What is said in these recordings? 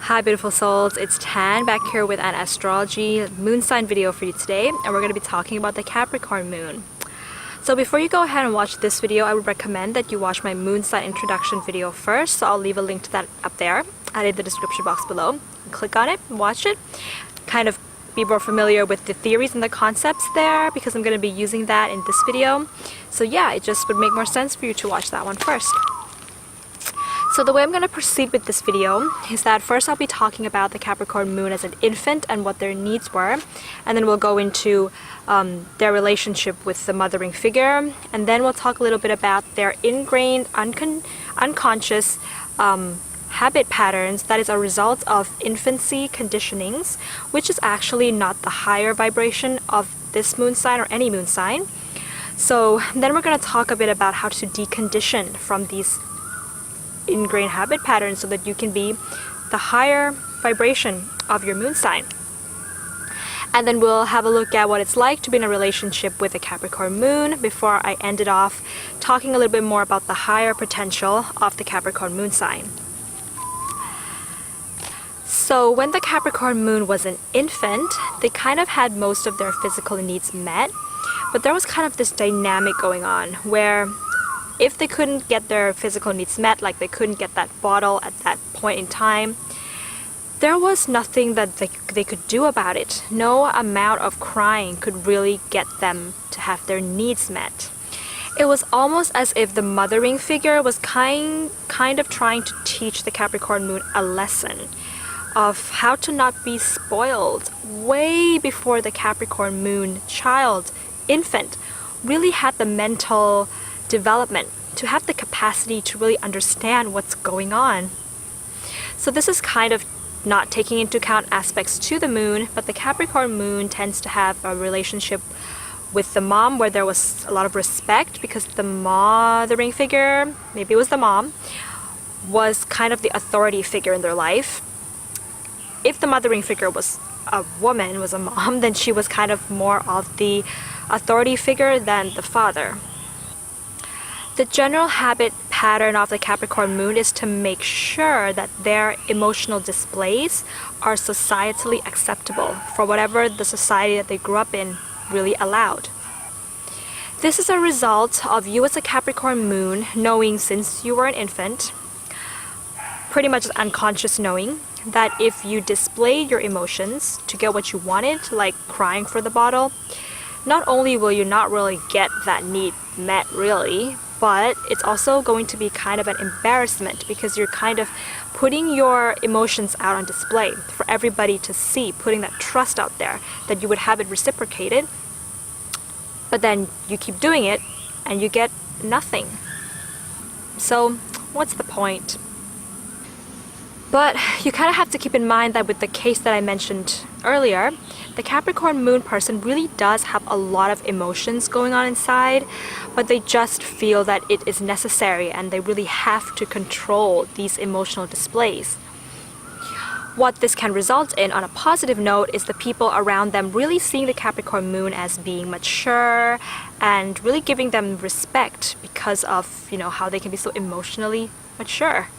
Hi beautiful souls, it's Tan back here with an astrology moon sign video for you today, and we're going to be talking about the Capricorn moon. So before you go ahead and watch this video, I would recommend that you watch my moon sign introduction video first. So I'll leave a link to that up there and in the description box below. Click on it, watch it, kind of be more familiar with the theories and the concepts there, because I'm going to be using that in this video. So yeah, it just would make more sense for you to watch that one first. So the way I'm going to proceed with this video is that first I'll be talking about the Capricorn moon as an infant and what their needs were, and then we'll go into their relationship with the mothering figure, and then we'll talk a little bit about their ingrained unconscious habit patterns that is a result of infancy conditionings, which is actually not the higher vibration of this moon sign or any moon sign. So then we're going to talk a bit about how to decondition from these ingrained habit patterns so that you can be the higher vibration of your moon sign. And then we'll have a look at what it's like to be in a relationship with a Capricorn moon before I end it off talking a little bit more about the higher potential of the Capricorn moon sign. So when the Capricorn moon was an infant, they kind of had most of their physical needs met, but there was kind of this dynamic going on where if they couldn't get their physical needs met, like they couldn't get that bottle at that point in time, there was nothing that they could do about it. No amount of crying could really get them to have their needs met. It was almost as if the mothering figure was kind of trying to teach the Capricorn moon a lesson of how to not be spoiled way before the Capricorn moon child, infant, really had the mental development to have the capacity to really understand what's going on. So this is kind of not taking into account aspects to the moon, but the Capricorn moon tends to have a relationship with the mom where there was a lot of respect, because the mothering figure, maybe it was the mom, was kind of the authority figure in their life. If the mothering figure was a woman, was a mom, then she was kind of more of the authority figure than the father. The general habit pattern of the Capricorn moon is to make sure that their emotional displays are societally acceptable for whatever the society that they grew up in really allowed. This is a result of you as a Capricorn moon knowing, since you were an infant, pretty much unconscious knowing, that if you displayed your emotions to get what you wanted, like crying for the bottle, not only will you not really get that need met really, but it's also going to be kind of an embarrassment, because you're kind of putting your emotions out on display for everybody to see, putting that trust out there that you would have it reciprocated, but then you keep doing it and you get nothing. So what's the point? But you kind of have to keep in mind that with the case that I mentioned earlier, the Capricorn moon person really does have a lot of emotions going on inside, but they just feel that it is necessary and they really have to control these emotional displays. What this can result in on a positive note is the people around them really seeing the Capricorn moon as being mature and really giving them respect because of, how they can be so emotionally mature.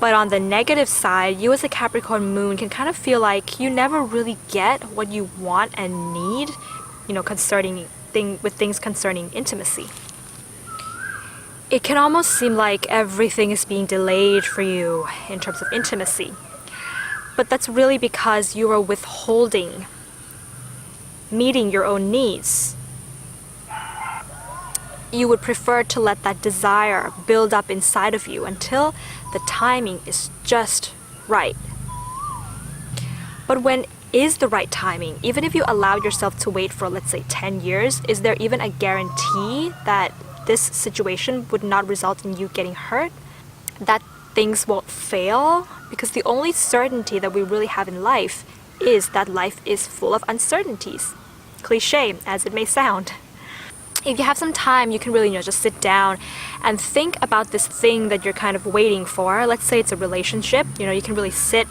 But on the negative side, you as a Capricorn moon can kind of feel like you never really get what you want and need, with things concerning intimacy. It can almost seem like everything is being delayed for you in terms of intimacy. But that's really because you are withholding meeting your own needs. You would prefer to let that desire build up inside of you until the timing is just right. But when is the right timing? Even if you allowed yourself to wait for, let's say, 10 years, is there even a guarantee that this situation would not result in you getting hurt? That things won't fail? Because the only certainty that we really have in life is that life is full of uncertainties. Cliche as it may sound. If you have some time, you can really, just sit down and think about this thing that you're kind of waiting for. Let's say it's a relationship. You can really sit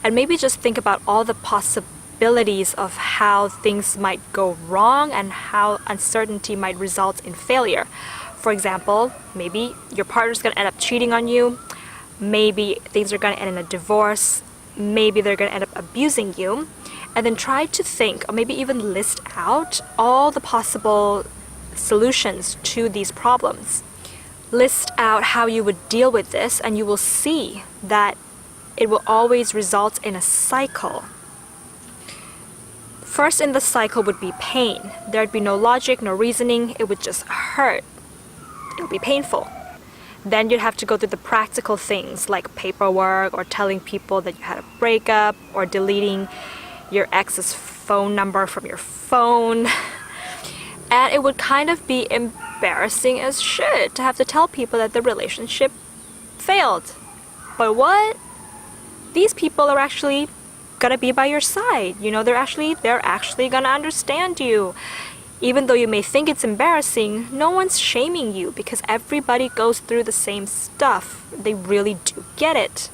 and maybe just think about all the possibilities of how things might go wrong and how uncertainty might result in failure. For example, maybe your partner's going to end up cheating on you. maybe things are going to end in a divorce, maybe they're going to end up abusing you, and then try to think, or maybe even list out all the possible solutions to these problems. List out how you would deal with this, and you will see that it will always result in a cycle. First in the cycle would be pain. There'd be no logic, no reasoning, it would just hurt. It would be painful. Then you'd have to go through the practical things like paperwork, or telling people that you had a breakup, or deleting your ex's phone number from your phone. And it would kind of be embarrassing as shit to have to tell people that the relationship failed. But what? These people are actually gonna be by your side. You know, they're actually gonna understand you. Even though you may think it's embarrassing, no one's shaming you because everybody goes through the same stuff. They really do get it.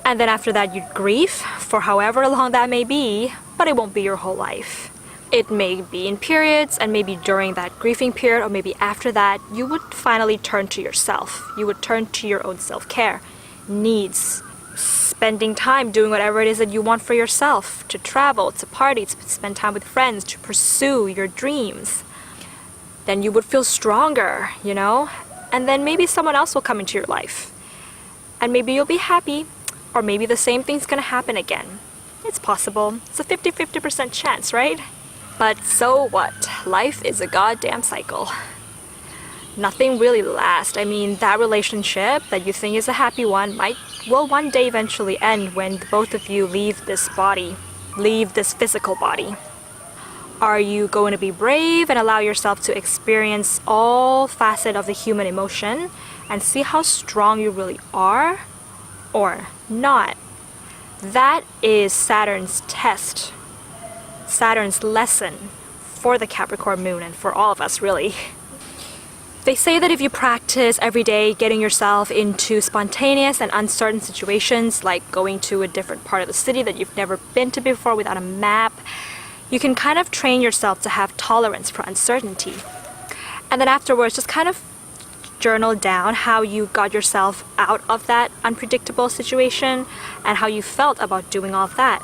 And then after that, you'd grieve for however long that may be, but it won't be your whole life. It may be in periods, and maybe during that grieving period, or maybe after that, you would finally turn to yourself. You would turn to your own self-care, needs, spending time doing whatever it is that you want for yourself, to travel, to party, to spend time with friends, to pursue your dreams. Then you would feel stronger, you know? And then maybe someone else will come into your life. And maybe you'll be happy, or maybe the same thing's gonna happen again. It's possible. It's a 50-50% chance, right? But so what? Life is a goddamn cycle. Nothing really lasts. I mean, that relationship that you think is a happy one will one day eventually end when both of you leave this body, leave this physical body. Are you going to be brave and allow yourself to experience all facets of the human emotion and see how strong you really are, or not? That is Saturn's test, Saturn's lesson for the Capricorn Moon and for all of us, really. They say that if you practice every day getting yourself into spontaneous and uncertain situations, like going to a different part of the city that you've never been to before without a map, you can kind of train yourself to have tolerance for uncertainty. And then afterwards, just kind of journal down how you got yourself out of that unpredictable situation and how you felt about doing all of that.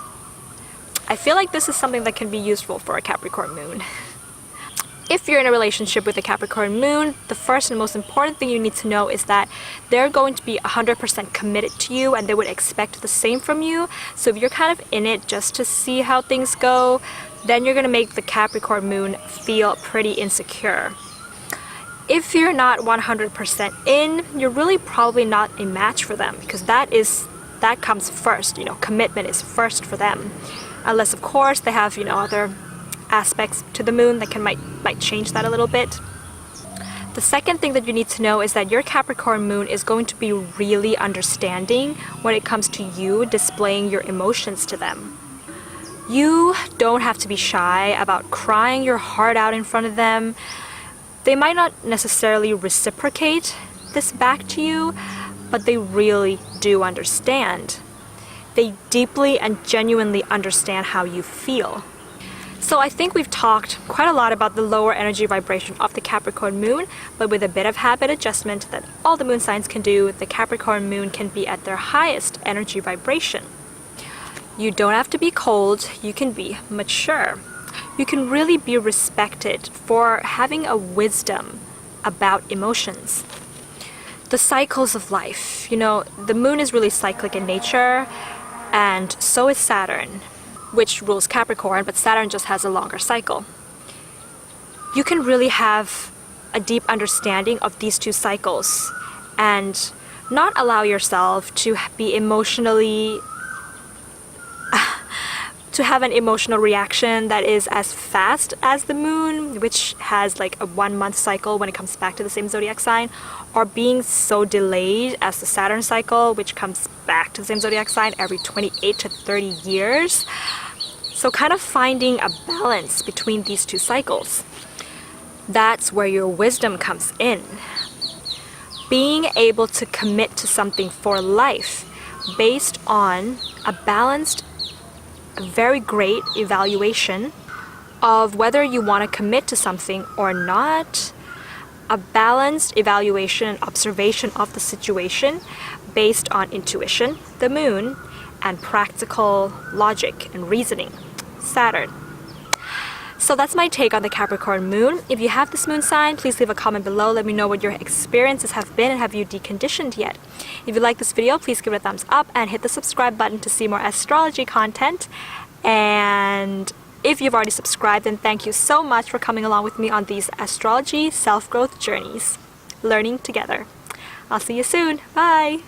I feel like this is something that can be useful for a Capricorn Moon. If you're in a relationship with a Capricorn Moon, the first and most important thing you need to know is that they're going to be 100% committed to you, and they would expect the same from you. So if you're kind of in it just to see how things go, then you're going to make the Capricorn Moon feel pretty insecure. If you're not 100% in, you're really probably not a match for them, because that comes first. You know, commitment is first for them. Unless, of course, they have, you know, other aspects to the moon that might change that a little bit. The second thing that you need to know is that your Capricorn Moon is going to be really understanding when it comes to you displaying your emotions to them. You don't have to be shy about crying your heart out in front of them. They might not necessarily reciprocate this back to you, but they really do understand. They deeply and genuinely understand how you feel. So I think we've talked quite a lot about the lower energy vibration of the Capricorn Moon, but with a bit of habit adjustment that all the moon signs can do, the Capricorn Moon can be at their highest energy vibration. You don't have to be cold, you can be mature. You can really be respected for having a wisdom about emotions. The cycles of life, you know, the moon is really cyclic in nature, and so is Saturn, which rules Capricorn, but Saturn just has a longer cycle. You can really have a deep understanding of these two cycles and not allow yourself to be emotionally to have an emotional reaction that is as fast as the moon, which has like a 1 month cycle when it comes back to the same zodiac sign, or being so delayed as the Saturn cycle, which comes back to the same zodiac sign every 28 to 30 years. So kind of finding a balance between these two cycles. That's where your wisdom comes in. Being able to commit to something for life based on a balanced, a very great evaluation of whether you want to commit to something or not, a balanced evaluation and observation of the situation based on intuition, the moon, and practical logic and reasoning, Saturn. So that's my take on the Capricorn moon. If you have this moon sign, please leave a comment below. Let me know what your experiences have been and have you deconditioned yet. If you like this video, please give it a thumbs up and hit the subscribe button to see more astrology content. And if you've already subscribed, then thank you so much for coming along with me on these astrology self-growth journeys, learning together. I'll see you soon. Bye!